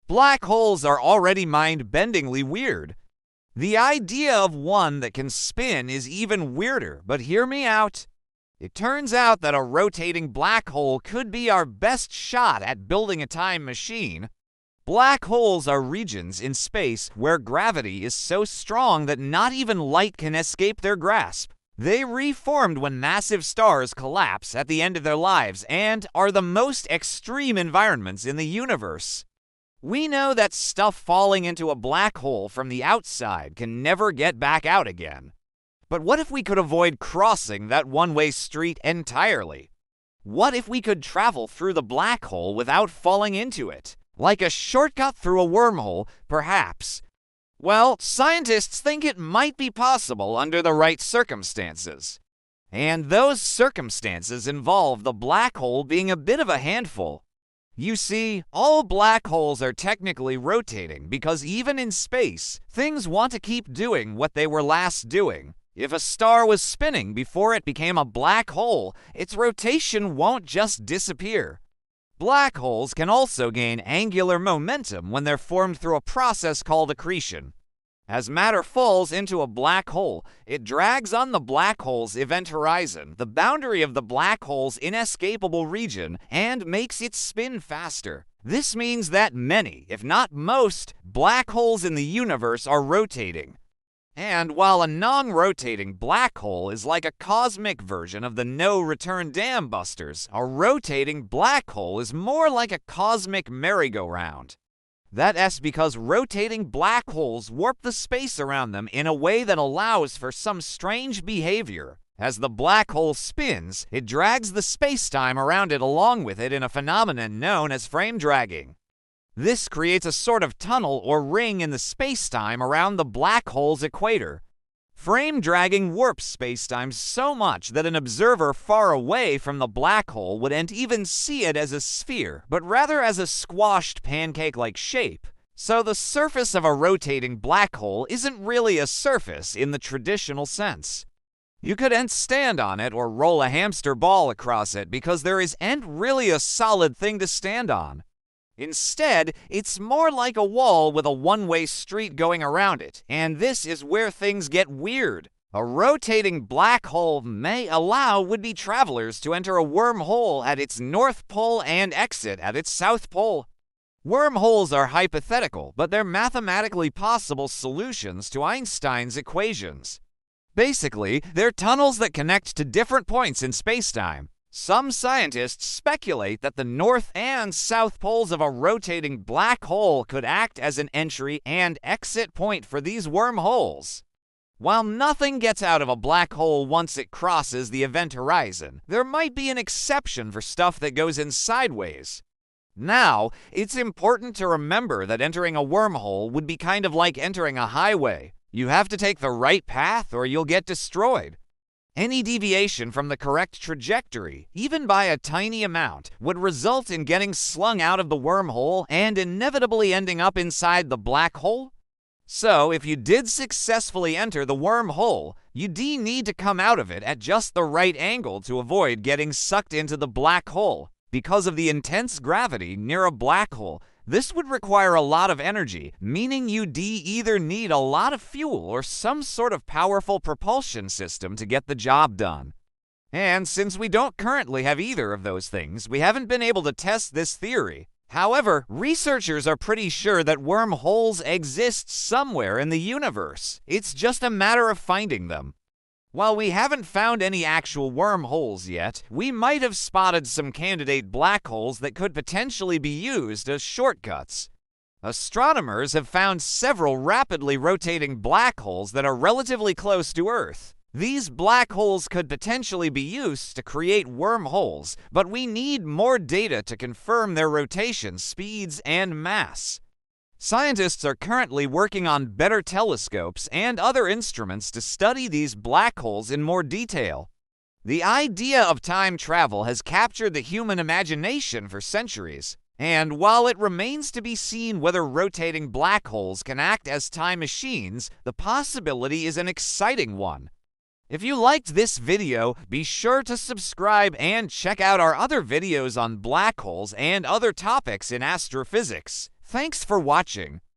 Black holes are already mind-bendingly weird. The idea of one that can spin is even weirder, but hear me out. It turns out that a rotating black hole could be our best shot at building a time machine. Black holes are regions in space where gravity is so strong that not even light can escape their grasp. They reformed when massive stars collapse at the end of their lives and are the most extreme environments in the universe. We know that stuff falling into a black hole from the outside can never get back out again. But what if we could avoid crossing that one-way street entirely? What if we could travel through the black hole without falling into it? Like a shortcut through a wormhole, perhaps. Well, scientists think it might be possible under the right circumstances. And those circumstances involve the black hole being a bit of a handful. You see, all black holes are technically rotating because even in space, things want to keep doing what they were last doing. If a star was spinning before it became a black hole, its rotation won't just disappear. Black holes can also gain angular momentum when they're formed through a process called accretion. As matter falls into a black hole, it drags on the black hole's event horizon, the boundary of the black hole's inescapable region, and makes it spin faster. This means that many, if not most, black holes in the universe are rotating. And while a non-rotating black hole is like a cosmic version of the no-return dam busters, a rotating black hole is more like a cosmic merry-go-round. That's because rotating black holes warp the space around them in a way that allows for some strange behavior. As the black hole spins, it drags the spacetime around it along with it in a phenomenon known as frame dragging. This creates a sort of tunnel or ring in the spacetime around the black hole's equator. Frame dragging warps spacetime so much that an observer far away from the black hole wouldn't even see it as a sphere, but rather as a squashed pancake-like shape. So the surface of a rotating black hole isn't really a surface in the traditional sense. You couldn't stand on it or roll a hamster ball across it because there isn't really a solid thing to stand on. Instead, it's more like a wall with a one-way street going around it, and this is where things get weird. A rotating black hole may allow would-be travelers to enter a wormhole at its north pole and exit at its south pole. Wormholes are hypothetical, but they're mathematically possible solutions to Einstein's equations. Basically, they're tunnels that connect to different points in spacetime. Some scientists speculate that the north and south poles of a rotating black hole could act as an entry and exit point for these wormholes. While nothing gets out of a black hole once it crosses the event horizon, there might be an exception for stuff that goes in sideways. Now, it's important to remember that entering a wormhole would be kind of like entering a highway. You have to take the right path or you'll get destroyed. Any deviation from the correct trajectory, even by a tiny amount, would result in getting slung out of the wormhole and inevitably ending up inside the black hole. So, if you did successfully enter the wormhole, you do need to come out of it at just the right angle to avoid getting sucked into the black hole. Because of the intense gravity near a black hole, this would require a lot of energy, meaning you'd either need a lot of fuel or some sort of powerful propulsion system to get the job done. And since we don't currently have either of those things, we haven't been able to test this theory. However, researchers are pretty sure that wormholes exist somewhere in the universe. It's just a matter of finding them. While we haven't found any actual wormholes yet, we might have spotted some candidate black holes that could potentially be used as shortcuts. Astronomers have found several rapidly rotating black holes that are relatively close to Earth. These black holes could potentially be used to create wormholes, but we need more data to confirm their rotation speeds and mass. Scientists are currently working on better telescopes and other instruments to study these black holes in more detail. The idea of time travel has captured the human imagination for centuries, and while it remains to be seen whether rotating black holes can act as time machines, the possibility is an exciting one. If you liked this video, be sure to subscribe and check out our other videos on black holes and other topics in astrophysics. Thanks for watching.